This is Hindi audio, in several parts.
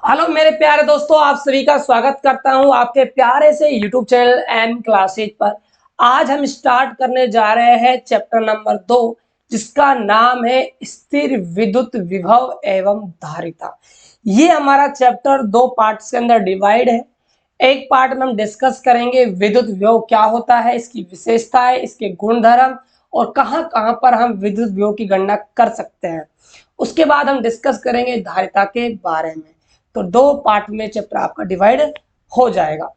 हेलो मेरे प्यारे दोस्तों, आप सभी का स्वागत करता हूं आपके प्यारे से यूट्यूब चैनल एम क्लासेज पर। आज हम स्टार्ट करने जा रहे हैं चैप्टर नंबर 2, जिसका नाम है स्थिर विद्युत विभव एवं धारिता। ये हमारा चैप्टर दो पार्ट्स के अंदर डिवाइड है। एक पार्ट में हम डिस्कस करेंगे विद्युत विभव क्या होता है, इसकी विशेषताएं, इसके गुणधर्म और कहां कहां पर हम विद्युत विभव की गणना कर सकते हैं। उसके बाद हम डिस्कस करेंगे धारिता के बारे में। तो दो पार्ट में चैप्टर आपका डिवाइड हो जाएगा।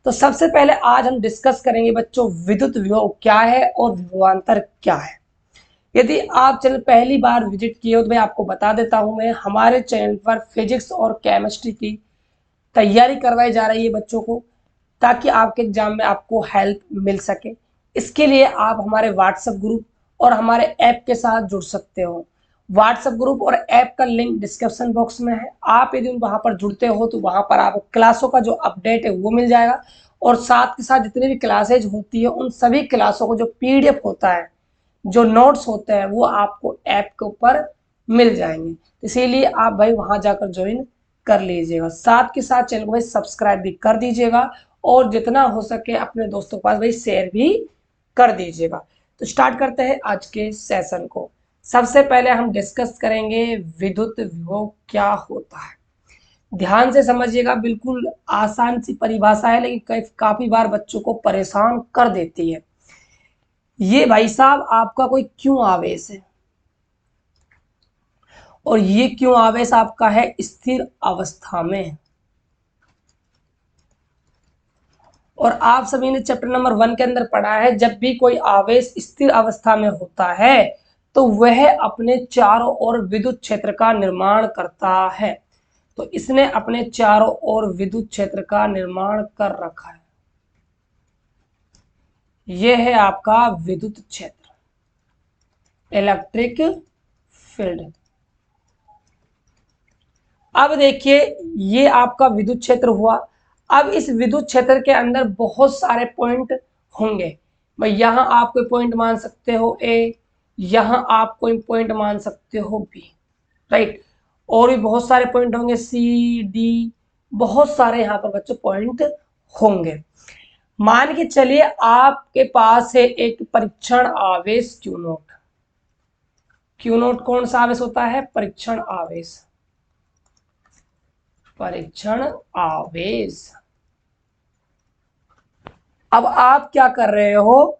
तो सबसे पहले आज हम डिस्कस करेंगे बच्चों विद्युत विभव क्या है और विभवांतर क्या है। यदि आप चैनल पहली बार विजिट किए हो तो मैं आपको बता देता हूं, मैं हमारे चैनल पर फिजिक्स और केमिस्ट्री की तैयारी करवाई जा रही है बच्चों को, ताकि आपके एग्जाम में आपको हेल्प मिल सके। इसके लिए आप हमारे व्हाट्सएप ग्रुप और हमारे ऐप के साथ जुड़ सकते हो। व्हाट्सएप ग्रुप और ऐप का लिंक डिस्क्रिप्शन बॉक्स में है। आप यदि वहां पर जुड़ते हो तो वहां पर आपको क्लासों का जो अपडेट है वो मिल जाएगा, और साथ के साथ जितनी भी क्लासेज होती है उन सभी क्लासों को जो पीडीएफ होता है, जो नोट्स होते हैं, वो आपको ऐप के ऊपर मिल जाएंगे। इसीलिए आप भाई वहां जाकर ज्वाइन कर लीजिएगा। साथ के साथ चैनल को भाई सब्सक्राइब भी कर दीजिएगा, और जितना हो सके अपने दोस्तों के पास भाई शेयर भी कर दीजिएगा। तो स्टार्ट करते हैं आज के सेशन को। सबसे पहले हम डिस्कस करेंगे विद्युत विभव क्या होता है। ध्यान से समझिएगा, बिल्कुल आसान सी परिभाषा है, लेकिन काफी बार बच्चों को परेशान कर देती है। ये भाई साहब आपका कोई क्यों आवेश है, और ये क्यों आवेश आपका है स्थिर अवस्था में। और आप सभी ने चैप्टर नंबर 1 के अंदर पढ़ा है, जब भी कोई आवेश स्थिर अवस्था में होता है तो वह अपने चारों ओर विद्युत क्षेत्र का निर्माण करता है। तो इसने अपने चारों ओर विद्युत क्षेत्र का निर्माण कर रखा है। यह है आपका विद्युत क्षेत्र, इलेक्ट्रिक फील्ड। अब देखिए, ये आपका विद्युत क्षेत्र हुआ। अब इस विद्युत क्षेत्र के अंदर बहुत सारे पॉइंट होंगे। भाई यहां आप कोई पॉइंट मान सकते हो ए, यहां आप कोई पॉइंट मान सकते हो बी, राइट। और भी बहुत सारे पॉइंट होंगे सी डी, बहुत सारे यहाँ पर बच्चों पॉइंट होंगे। मान के चलिए आपके पास है एक परीक्षण आवेश क्यू नोट। क्यू नोट कौन सा आवेश होता है? परीक्षण आवेश। परीक्षण आवेश। अब आप क्या कर रहे हो,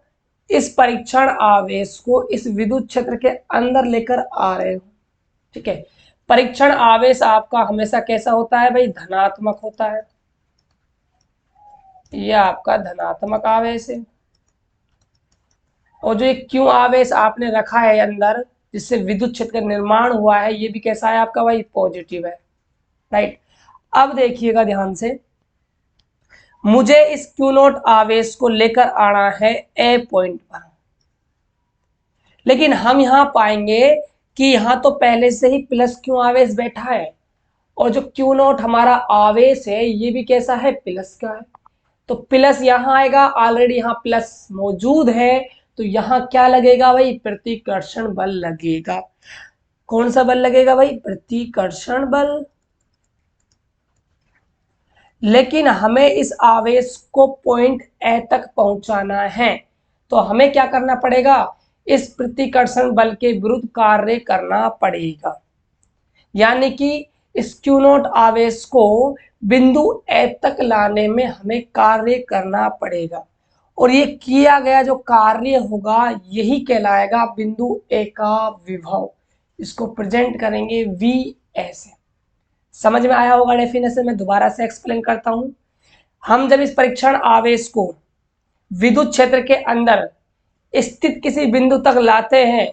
इस परीक्षण आवेश को इस विद्युत क्षेत्र के अंदर लेकर आ रहे हो। ठीक है, परीक्षण आवेश आपका हमेशा कैसा होता है भाई? धनात्मक होता है। यह आपका धनात्मक आवेश है। और जो एक क्यू आवेश आपने रखा है अंदर, जिससे विद्युत क्षेत्र का निर्माण हुआ है, ये भी कैसा है आपका भाई? पॉजिटिव है, राइट। अब देखिएगा ध्यान से, मुझे इस क्यू नोट आवेश को लेकर आना है ए पॉइंट पर, लेकिन हम यहां पाएंगे कि यहां तो पहले से ही प्लस क्यू आवेश बैठा है, और जो क्यू नोट हमारा आवेश है ये भी कैसा है? प्लस का है। तो प्लस यहां आएगा, ऑलरेडी यहां प्लस मौजूद है, तो यहां क्या लगेगा भाई? प्रतिकर्षण बल लगेगा। कौन सा बल लगेगा भाई? प्रतिकर्षण बल। लेकिन हमें इस आवेश को पॉइंट ए तक पहुंचाना है, तो हमें क्या करना पड़ेगा? इस प्रतिकर्षण बल के विरुद्ध कार्य करना पड़ेगा। यानी कि इस क्यू नोट आवेश को बिंदु ए तक लाने में हमें कार्य करना पड़ेगा, और ये किया गया जो कार्य होगा यही कहलाएगा बिंदु ए का विभव। इसको प्रेजेंट करेंगे वी ऐसे। समझ में आया होगा डेफिनेशन? मैं दोबारा से एक्सप्लेन करता हूं। हम जब इस परीक्षण आवेश को विद्युत क्षेत्र के अंदर स्थित किसी बिंदु तक लाते हैं,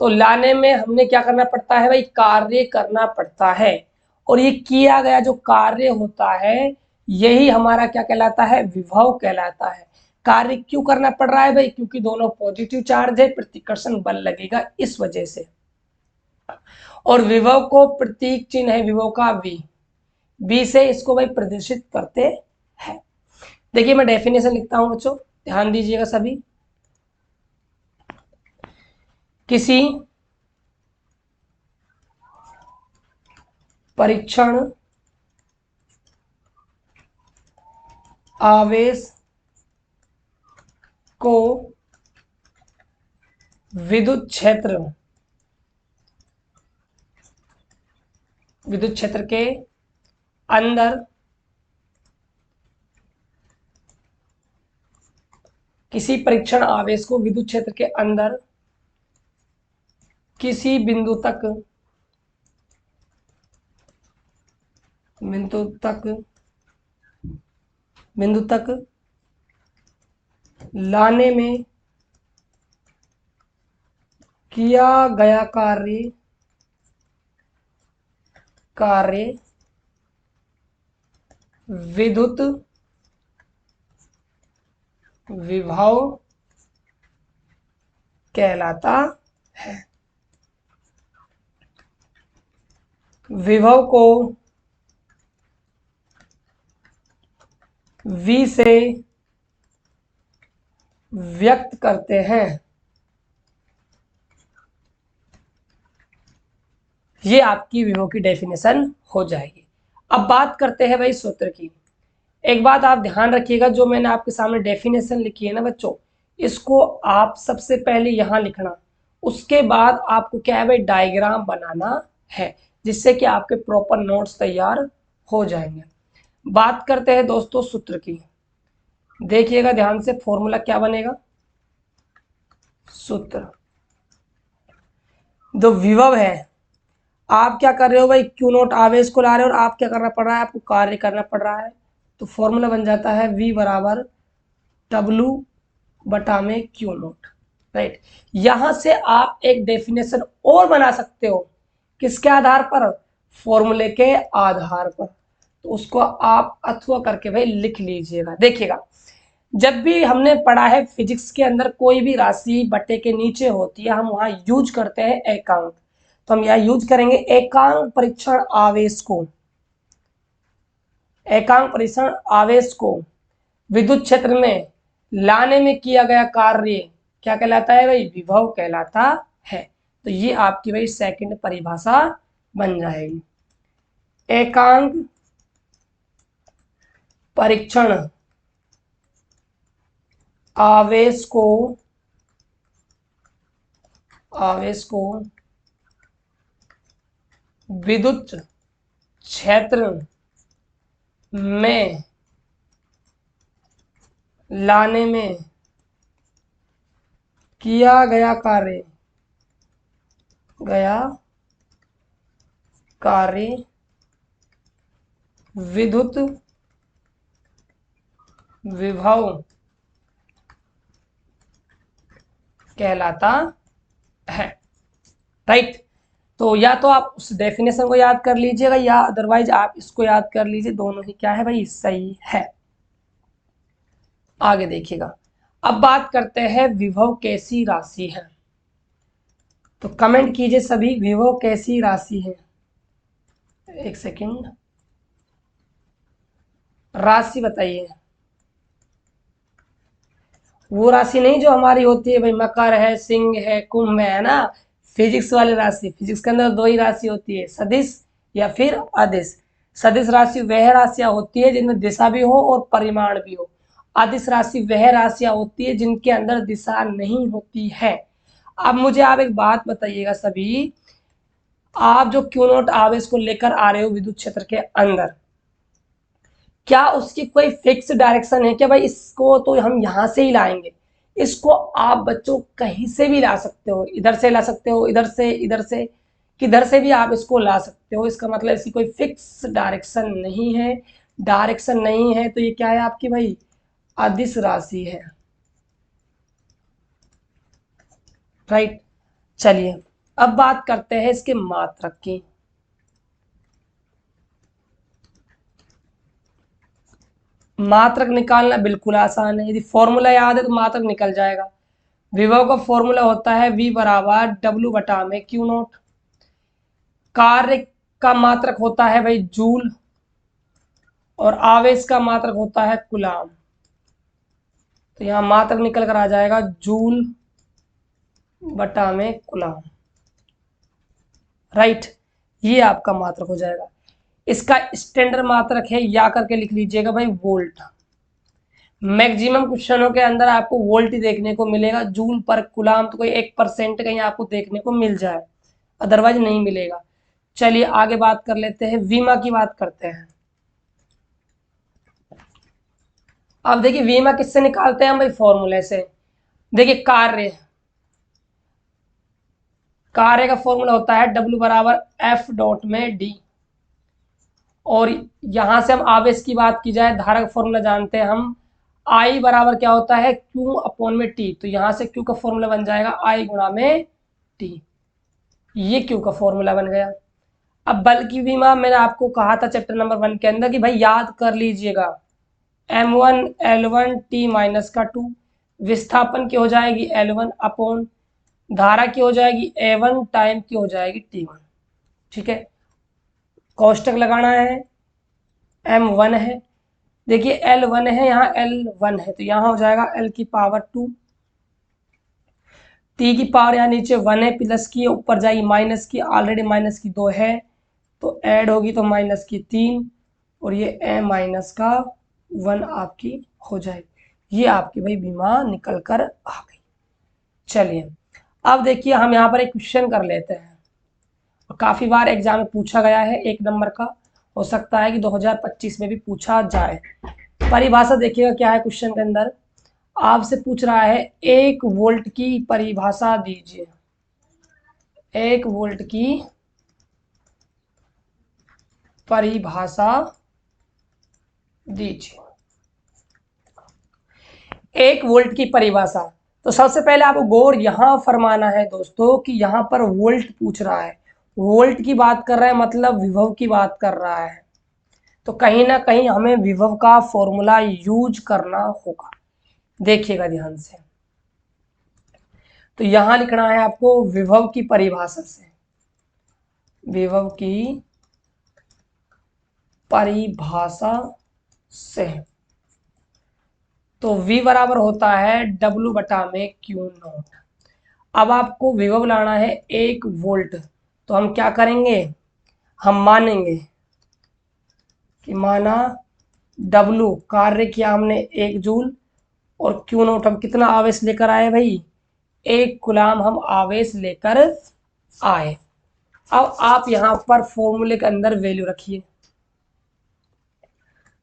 तो लाने में हमने क्या करना पड़ता है भाई? कार्य करना पड़ता है। और ये किया गया जो कार्य होता है यही हमारा क्या कहलाता है? विभव कहलाता है। कार्य क्यों करना पड़ रहा है भाई? क्योंकि दोनों पॉजिटिव चार्ज है, प्रतिकर्षण बल लगेगा इस वजह से। और विभव को प्रतीक चिन्ह है विभव का वी, बी से इसको भाई प्रदर्शित करते हैं। देखिए मैं डेफिनेशन लिखता हूं बच्चों, ध्यान दीजिएगा सभी। किसी परीक्षण आवेश को विद्युत क्षेत्र के अंदर किसी परीक्षण आवेश को विद्युत क्षेत्र के अंदर किसी बिंदु तक लाने में किया गया कार्य विद्युत विभव कहलाता है। विभव को V से व्यक्त करते हैं। ये आपकी विभव की डेफिनेशन हो जाएगी। अब बात करते हैं भाई सूत्र की। एक बात आप ध्यान रखिएगा, जो मैंने आपके सामने डेफिनेशन लिखी है ना बच्चों, इसको आप सबसे पहले यहाँ लिखना, उसके बाद आपको क्या है भाई डायग्राम बनाना है, जिससे कि आपके प्रॉपर नोट्स तैयार हो जाएंगे। बात करते हैं दोस्तों सूत्र की, देखिएगा ध्यान से। फॉर्मूला क्या बनेगा, सूत्र जो विभव है, आप क्या कर रहे हो भाई, क्यू नोट आवेश को ला रहे हो और आप क्या करना पड़ रहा है, आपको कार्य करना पड़ रहा है। तो फॉर्मूला बन जाता है V बराबर W बटा में क्यू नोट, राइट। यहां से आप एक डेफिनेशन और बना सकते हो, किसके आधार पर, फॉर्मूले के आधार पर। तो उसको आप अथवा करके भाई लिख लीजिएगा। देखिएगा, जब भी हमने पढ़ा है फिजिक्स के अंदर कोई भी राशि बटे के नीचे होती है, हम वहां यूज करते हैं एकांक। तो हम यहाँ यूज करेंगे एकांक परीक्षण आवेश को विद्युत क्षेत्र में लाने में किया गया कार्य क्या कहलाता है भाई, विभव कहलाता है। तो ये आपकी भाई सेकंड परिभाषा बन जाएगी। एकांक परीक्षण आवेश को विद्युत क्षेत्र में लाने में किया गया कार्य विद्युत विभव कहलाता है, राइट। तो या तो आप उस डेफिनेशन को याद कर लीजिएगा या अदरवाइज आप इसको याद कर लीजिए, दोनों ही क्या है भाई, सही है। आगे देखिएगा, अब बात करते हैं विभव कैसी राशि है। तो कमेंट कीजिए सभी, विभव कैसी राशि है। एक सेकंड, राशि बताइए। वो राशि नहीं जो हमारी होती है भाई, मकर है, सिंह है, कुंभ है ना, फिजिक्स वाली राशि। फिजिक्स के अंदर दो ही राशि होती है, सदिश या फिर अदिश। सदिश राशि वह राशियां होती है जिनमें दिशा भी हो और परिमाण भी हो। अदिश राशि वह राशियां होती है जिनके अंदर दिशा नहीं होती है। अब मुझे आप एक बात बताइएगा सभी, आप जो क्यू नॉट आवेश को लेकर आ रहे हो विद्युत क्षेत्र के अंदर, क्या उसकी कोई फिक्स डायरेक्शन है क्या भाई, इसको तो हम यहां से ही लाएंगे। इसको आप बच्चों कहीं से भी ला सकते हो, इधर से ला सकते हो, इधर से किधर से भी आप इसको ला सकते हो। इसका मतलब इसकी कोई फिक्स डायरेक्शन नहीं है। डायरेक्शन नहीं है तो ये क्या है आपकी भाई, अदिश राशि है, राइट। चलिए अब बात करते हैं इसके मात्रक की। मात्रक निकालना बिल्कुल आसान है, यदि फॉर्मूला याद है तो मात्रक निकल जाएगा। विभव का फॉर्मूला होता है V बराबर W बटा में क्यू नॉट। कार्य का मात्रक होता है भाई जूल, और आवेश का मात्रक होता है कूलाम। तो यहां मात्रक निकल कर आ जाएगा जूल बटा में कूलाम, राइट। ये आपका मात्रक हो जाएगा। इसका स्टैंडर्ड मात्रक है, या करके लिख लीजिएगा भाई वोल्ट। मैक्सिमम क्वेश्चनों के अंदर आपको वोल्ट ही देखने को मिलेगा, जूल पर कूलाम तो कोई 1% कहीं आपको देखने को मिल जाए, अदरवाइज नहीं मिलेगा। चलिए आगे बात कर लेते हैं, वीमा की बात करते हैं। अब देखिए वीमा किससे निकालते हैं हम भाई, फॉर्मूले से। देखिए कार्य का फॉर्मूला होता है W बराबर F डॉट में D, और यहां से हम आवेश की बात की जाए, धारा का फॉर्मूला जानते हैं हम, I बराबर क्या होता है Q अपॉन में T, तो यहां से Q का फॉर्मूला बन जाएगा I गुणा में T, ये Q का फॉर्मूला बन गया। अब बल की बीमा मैंने आपको कहा था चैप्टर नंबर 1 के अंदर कि भाई याद कर लीजिएगा, M1 L1 T माइनस का 2, विस्थापन की हो जाएगी L1 अपॉन, धारा की हो जाएगी A1 टाइम की हो जाएगी T1, ठीक है। कोष्टक लगाना है, M1 है, देखिए L1 है, यहाँ L1 है, तो यहाँ हो जाएगा L की पावर 2, T की पावर यहाँ नीचे 1 है, प्लस की ऊपर जाएगी माइनस की, ऑलरेडी माइनस की 2 है, तो ऐड होगी तो माइनस की 3, और ये M माइनस का 1 आपकी हो जाएगी। ये आपकी भाई बीमा निकल कर आ गई। चलिए अब देखिए हम यहाँ पर एक क्वेश्चन कर लेते हैं, काफी बार एग्जाम में पूछा गया है, 1 नंबर का, हो सकता है कि 2025 में भी पूछा जाए। परिभाषा देखिएगा क्या है क्वेश्चन के अंदर, आपसे पूछ रहा है 1 वोल्ट की परिभाषा दीजिए, 1 वोल्ट की परिभाषा दीजिए। 1 वोल्ट की परिभाषा, तो सबसे पहले आपको गौर यहां फरमाना है दोस्तों कि यहां पर वोल्ट पूछ रहा है, वोल्ट की बात कर रहा है मतलब विभव की बात कर रहा है, तो कहीं ना कहीं हमें विभव का फॉर्मूला यूज करना होगा। देखिएगा ध्यान से, तो यहां लिखना है आपको विभव की परिभाषा से, विभव की परिभाषा से, तो V बराबर होता है W बटा में Q नॉट। अब आपको विभव लाना है 1 वोल्ट, तो हम क्या करेंगे, हम मानेंगे कि माना W कार्य किया हमने 1 जूल, और Q नॉट हम कितना आवेश लेकर आए भाई, 1 कूलाम हम आवेश लेकर आए। अब आप यहां पर फॉर्मूले के अंदर वैल्यू रखिए,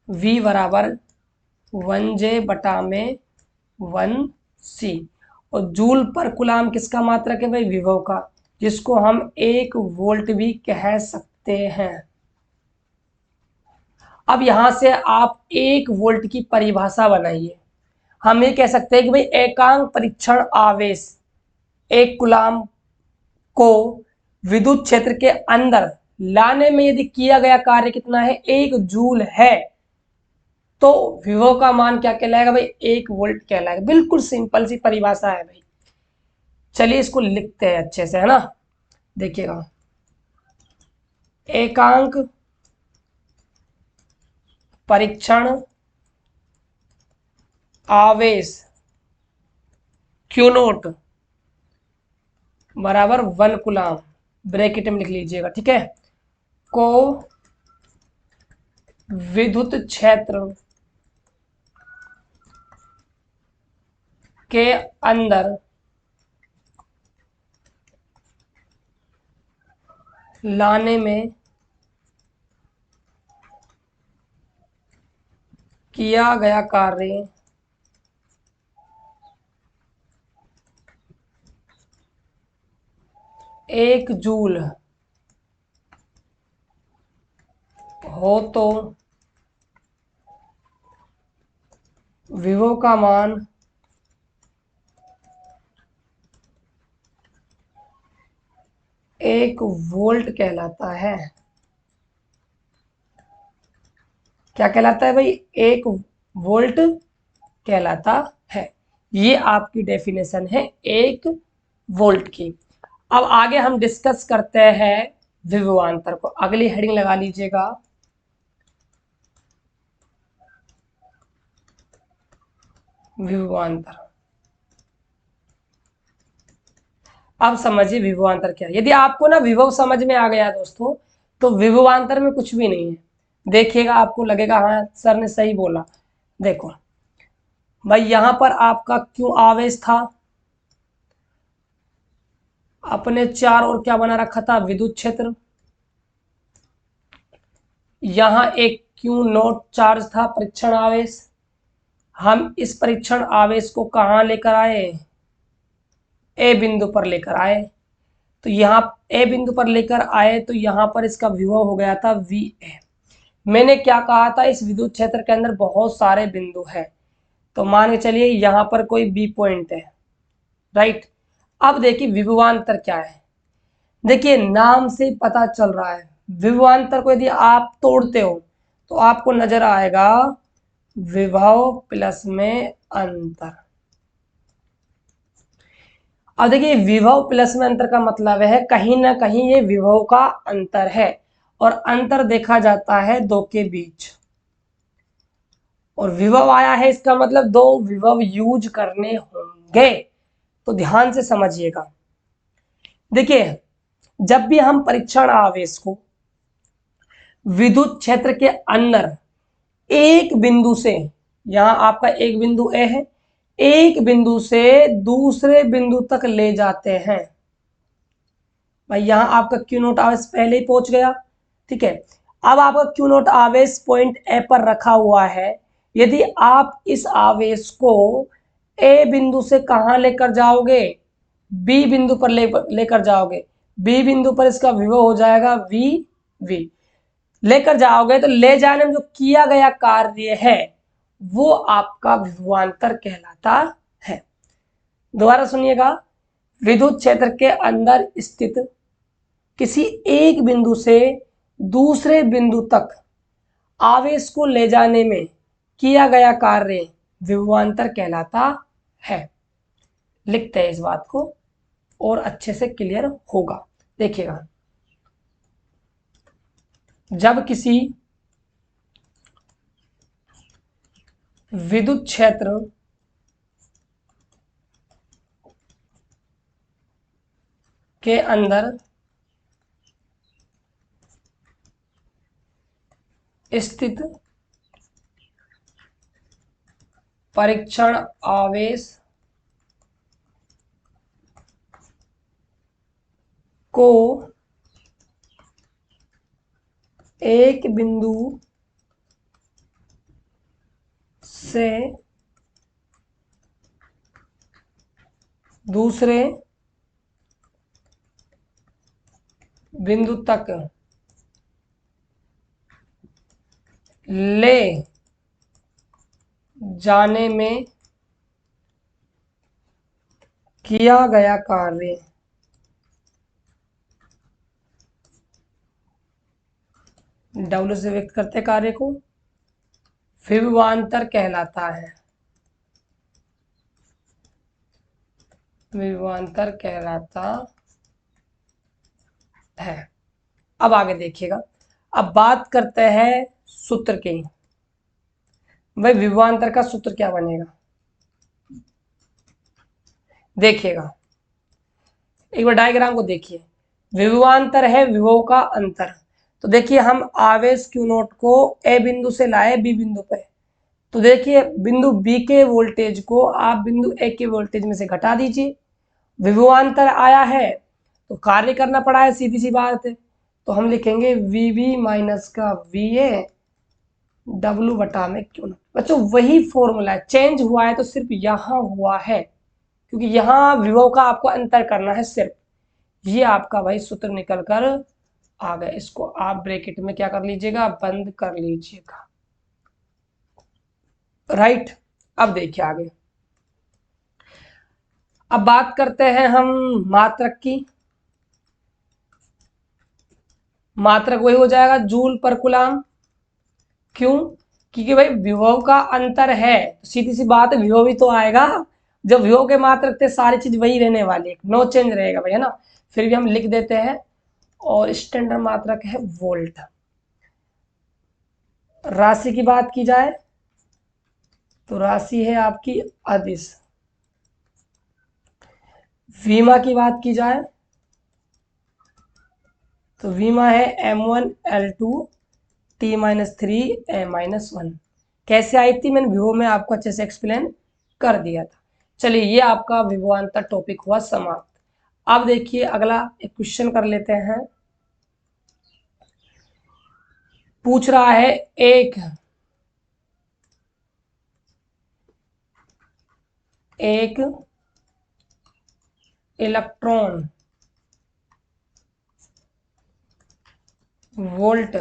V बराबर 1J बटा में 1C, और जूल पर कूलाम किसका मात्रक है भाई, विभव का, जिसको हम 1 वोल्ट भी कह सकते हैं। अब यहां से आप 1 वोल्ट की परिभाषा बनाइए, हम ये कह सकते हैं कि भाई एकांक परीक्षण आवेश 1 कूलाम को विद्युत क्षेत्र के अंदर लाने में यदि किया गया कार्य कितना है, 1 जूल है, तो विभव का मान क्या कहलाएगा भाई, 1 वोल्ट कहलाएगा। बिल्कुल सिंपल सी परिभाषा है भाई। चलिए इसको लिखते हैं अच्छे से, है ना। देखिएगा, एकांक परीक्षण आवेश Q नोट बराबर 1 कूलाम, ब्रैकेट में लिख लीजिएगा, ठीक है, को विद्युत क्षेत्र के अंदर लाने में किया गया कार्य 1 जूल हो तो विभव का मान 1 वोल्ट कहलाता है। क्या कहलाता है भाई, 1 वोल्ट कहलाता है। ये आपकी डेफिनेशन है 1 वोल्ट की। अब आगे हम डिस्कस करते हैं विभवांतर को, अगली हेडिंग लगा लीजिएगा, विभवांतर। अब समझिए विभवांतर क्या है। यदि आपको ना विभव समझ में आ गया दोस्तों, तो विभवांतर में कुछ भी नहीं है। देखिएगा आपको लगेगा हाँ सर ने सही बोला। देखो, भाई यहां पर आपका क्यों आवेश था, अपने चार और क्या बना रखा था, विद्युत क्षेत्र। यहां एक क्यू नोट चार्ज था, परीक्षण आवेश। हम इस परीक्षण आवेश को कहां लेकर आए, ए बिंदु पर लेकर आए। तो यहाँ ए बिंदु पर लेकर आए तो यहाँ पर इसका विभव हो गया था वी ए। मैंने क्या कहा था, इस विद्युत क्षेत्र के अंदर बहुत सारे बिंदु हैं, तो मान के चलिए यहाँ पर कोई बी पॉइंट है, राइट। अब देखिए विभवांतर क्या है, देखिए नाम से पता चल रहा है, विभवांतर को यदि आप तोड़ते हो तो आपको नजर आएगा विभव प्लस में अंतर। अब देखिए विभव प्लस में अंतर का मतलब है कहीं ना कहीं ये विभव का अंतर है, और अंतर देखा जाता है दो के बीच, और विभव आया है इसका मतलब दो विभव यूज करने होंगे। तो ध्यान से समझिएगा, देखिए जब भी हम परीक्षण आवेश को विद्युत क्षेत्र के अंदर एक बिंदु से, यहां आपका एक बिंदु ए है, एक बिंदु से दूसरे बिंदु तक ले जाते हैं, भाई यहां आपका क्यू नोट आवेश पहले ही पहुंच गया, ठीक है। अब आपका क्यू नोट आवेश पॉइंट ए पर रखा हुआ है, यदि आप इस आवेश को ए बिंदु से कहां लेकर जाओगे, बी बिंदु पर लेकर जाओगे, बी बिंदु पर इसका विभव हो जाएगा वी वी, लेकर जाओगे तो ले जाने में जो किया गया कार्य है वो आपका विभवांतर कहलाता है। दोबारा सुनिएगा, विद्युत क्षेत्र के अंदर स्थित किसी एक बिंदु से दूसरे बिंदु तक आवेश को ले जाने में किया गया कार्य विभवांतर कहलाता है। लिखते हैं इस बात को और अच्छे से क्लियर होगा, देखिएगा। जब किसी विद्युत क्षेत्र के अंदर स्थित परीक्षण आवेश को एक बिंदु से दूसरे बिंदु तक ले जाने में किया गया कार्य डब्ल्यू से व्यक्त करते कार्य को विभवांतर कहलाता है, विभवांतर कहलाता है। अब आगे देखिएगा, अब बात करते हैं सूत्र की, भाई विभवांतर का सूत्र क्या बनेगा, देखिएगा एक बार डायग्राम को देखिए। विभवांतर है विभव का अंतर, तो देखिए हम आवेश क्यू नोट को ए बिंदु से लाए बी बिंदु पे, तो देखिए बिंदु बी के वोल्टेज को आप बिंदु ए के वोल्टेज में से घटा दीजिए, विभवांतर आया है तो कार्य करना पड़ा है, सीधी सी बात है। तो हम लिखेंगे वी बी माइनस का वी ए डब्ल्यू बटा में क्यू नोट। बच्चों वही फॉर्मूला है, चेंज हुआ है तो सिर्फ यहां हुआ है, क्योंकि यहाँ विभव का आपको अंतर करना है सिर्फ, ये आपका भाई सूत्र निकल कर आ गया। इसको आप ब्रैकेट में क्या कर लीजिएगा, बंद कर लीजिएगा, राइट। अब देखिए आगे, अब बात करते हैं हम मात्रक की। मात्रक वही हो जाएगा जूल पर कूलम, क्यों, क्योंकि भाई विभव का अंतर है, सीधी सी बात है विभव ही तो आएगा, जब विभव के मात्रक थे सारी चीज वही रहने वाली है, नो चेंज रहेगा भाई, है ना। फिर भी हम लिख देते हैं, और स्टैंडर्ड मात्रक है वोल्ट। राशि की बात की जाए तो राशि है आपकी अदिश। वीमा की बात की जाए तो वीमा है M1L2 T-3 M-1। कैसे आई थी मैंने विभव में आपको अच्छे से एक्सप्लेन कर दिया था। चलिए ये आपका विभवांतर टॉपिक हुआ समाप्त। अब देखिए अगला एक क्वेश्चन कर लेते हैं। पूछ रहा है एक इलेक्ट्रॉन वोल्ट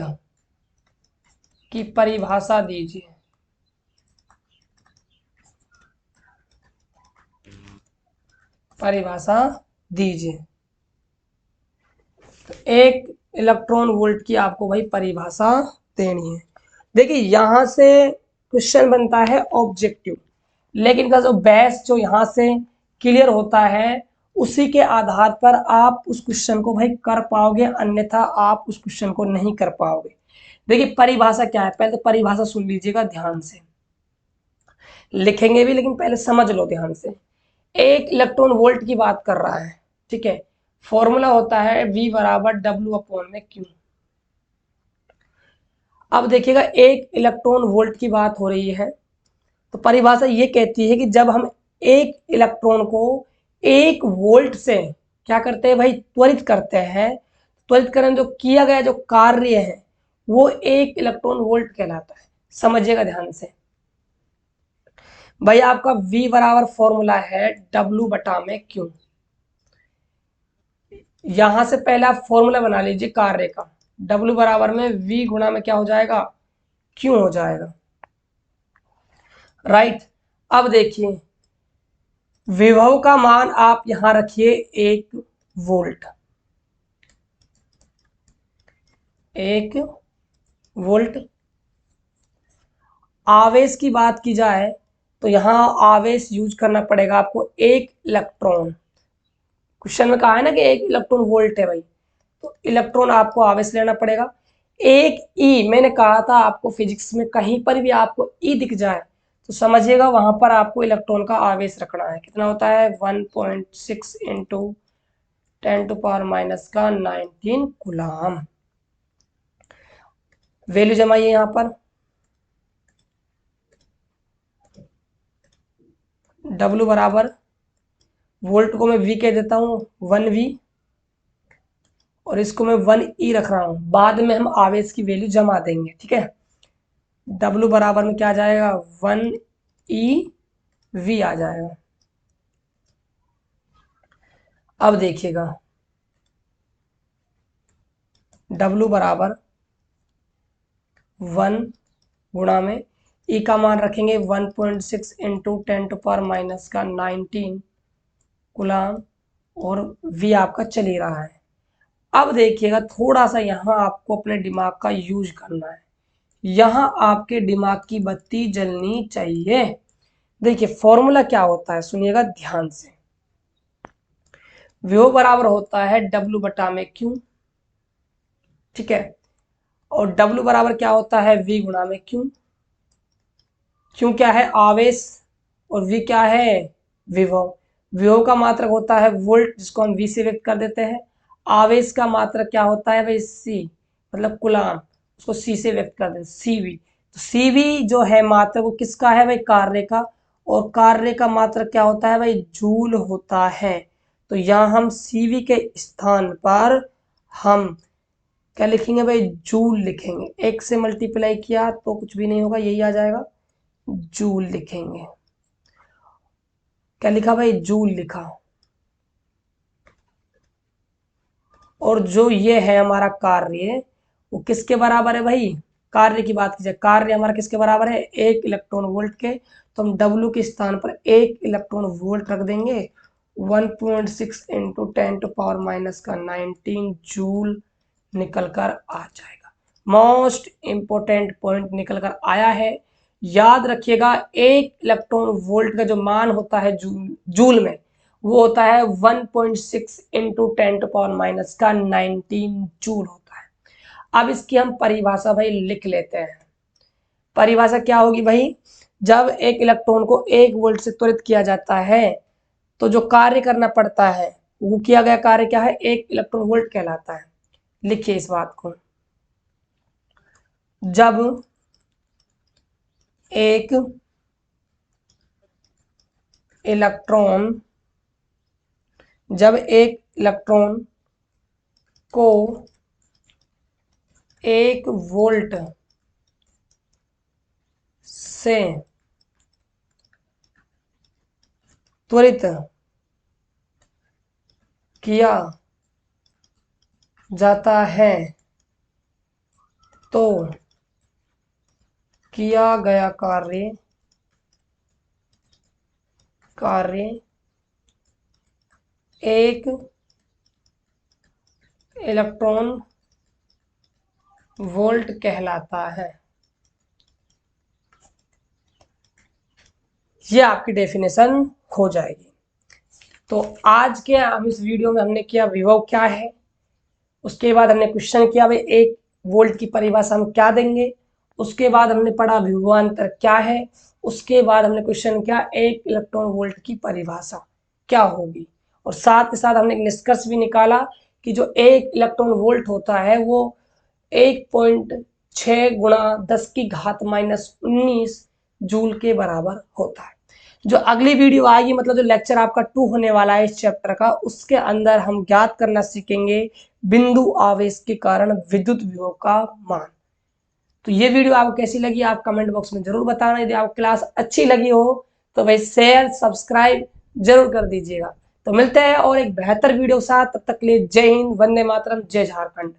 की परिभाषा दीजिए। परिभाषा दीजिए। तो एक इलेक्ट्रॉन वोल्ट की आपको भाई परिभाषा देनी है। देखिए यहां से क्वेश्चन बनता है ऑब्जेक्टिव, लेकिन का जो बेस जो यहाँ से क्लियर होता है उसी के आधार पर आप उस क्वेश्चन को भाई कर पाओगे, अन्यथा आप उस क्वेश्चन को नहीं कर पाओगे। देखिए परिभाषा क्या है, पहले तो परिभाषा सुन लीजिएगा ध्यान से, लिखेंगे भी लेकिन पहले समझ लो ध्यान से। एक इलेक्ट्रॉन वोल्ट की बात कर रहा है, ठीक है। फॉर्मूला होता है V बराबर W/Q। अब देखिएगा एक इलेक्ट्रॉन वोल्ट की बात हो रही है, तो परिभाषा ये कहती है कि जब हम एक इलेक्ट्रॉन को 1 वोल्ट से क्या करते हैं भाई, त्वरित करते हैं। त्वरित करने जो किया गया जो कार्य है वो 1 इलेक्ट्रॉन वोल्ट कहलाता है। समझिएगा ध्यान से भाई, आपका V बराबर फॉर्मूला है W/Q। यहां से पहले आप फॉर्मूला बना लीजिए कार्य का। W बराबर में V गुणा में क्या हो जाएगा, Q हो जाएगा, राइट। अब देखिए विभव का मान आप यहां रखिए 1 वोल्ट। 1 वोल्ट। आवेश की बात की जाए तो यहां आवेश यूज करना पड़ेगा आपको 1 इलेक्ट्रॉन। क्वेश्चन में कहा है ना कि 1 इलेक्ट्रॉन वोल्ट है भाई, तो इलेक्ट्रॉन आपको आवेश लेना पड़ेगा। एक ई, मैंने कहा था आपको फिजिक्स में कहीं पर भी आपको ई दिख जाए तो समझिएगा वहां पर आपको इलेक्ट्रॉन का आवेश रखना है। कितना होता है 1.6 इंटू 10⁻⁻⁹ कूलाम। वैल्यू जमाइए यहां पर। W बराबर, वोल्ट को मैं V कह देता हूँ 1V, और इसको मैं 1E रख रहा हूं, बाद में हम आवेश की वैल्यू जमा देंगे, ठीक है। W बराबर में क्या आ जाएगा 1eV आ जाएगा। अब देखिएगा W बराबर 1 गुणा में E का मान रखेंगे 1.6 इंटू 10⁻⁻⁹ कूलाम, और V आपका चल ही रहा है। अब देखिएगा थोड़ा सा यहाँ आपको अपने दिमाग का यूज करना है, यहाँ आपके दिमाग की बत्ती जलनी चाहिए। देखिए फॉर्मूला क्या होता है सुनिएगा ध्यान से। वो बराबर होता है W/Q, ठीक है। और W बराबर क्या होता है V गुणा में Q। Q क्या है आवेश, और V क्या है विभव। विभव का मात्रक होता है वोल्ट, जिसको हम V से व्यक्त कर देते हैं। आवेश का मात्रक क्या होता है भाई C, मतलब कूलाम, उसको C से व्यक्त कर देते CV। तो CV जो है मात्रक वो किसका है भाई, कार्य का, और कार्य का मात्रक क्या होता है भाई, जूल होता है। तो यहाँ हम CV के स्थान पर हम क्या लिखेंगे भाई, जूल लिखेंगे। 1 से मल्टीप्लाई किया तो कुछ भी नहीं होगा, यही आ जाएगा, जूल लिखेंगे। क्या लिखा भाई, जूल लिखा। और जो ये है हमारा कार्य वो किसके बराबर है भाई, कार्य की बात की जाए, कार्य हमारा किसके बराबर है 1 इलेक्ट्रॉन वोल्ट के। तो हम W के स्थान पर 1 इलेक्ट्रॉन वोल्ट रख देंगे। 1.6 इंटू 10⁻⁻⁹ जूल निकल कर आ जाएगा। मोस्ट इंपोर्टेंट पॉइंट निकल कर आया है। याद रखिएगा 1 इलेक्ट्रॉन वोल्ट का जो मान होता है जूल में, वो होता है 1.6 इंटू 10⁻⁻⁹ जूल होता है। अब इसकी हम परिभाषा भाई लिख लेते हैं। परिभाषा क्या होगी भाई, जब एक इलेक्ट्रॉन को 1 वोल्ट से त्वरित किया जाता है तो जो कार्य करना पड़ता है वो किया गया कार्य क्या है, 1 इलेक्ट्रॉन वोल्ट कहलाता है। लिखिए इस बात को, जब एक इलेक्ट्रॉन, जब एक इलेक्ट्रॉन को 1 वोल्ट से त्वरित किया जाता है तो किया गया कार्य एक इलेक्ट्रॉन वोल्ट कहलाता है। ये आपकी डेफिनेशन हो जाएगी। तो आज के हम इस वीडियो में हमने किया विभव क्या है, उसके बाद हमने क्वेश्चन किया भाई 1 वोल्ट की परिभाषा हम क्या देंगे, उसके बाद हमने पढ़ा विभवांतर क्या है, उसके बाद हमने क्वेश्चन किया 1 इलेक्ट्रॉन वोल्ट की परिभाषा क्या होगी, और साथ ही साथ हमने एक निष्कर्ष भी निकाला कि जो 1 इलेक्ट्रॉन वोल्ट होता है वो 1.6 गुणा 10 की घात -19 जूल के बराबर होता है। जो अगली वीडियो आएगी, मतलब जो लेक्चर आपका 2 होने वाला है इस चैप्टर का, उसके अंदर हम ज्ञात करना सीखेंगे बिंदु आवेश के कारण विद्युत विभव का मान। तो ये वीडियो आपको कैसी लगी आप कमेंट बॉक्स में जरूर बताना। यदि आपको क्लास अच्छी लगी हो तो भाई शेयर सब्सक्राइब जरूर कर दीजिएगा। तो मिलते हैं और एक बेहतर वीडियो के साथ, तब तक के लिए जय हिंद, वंदे मातरम, जय झारखंड।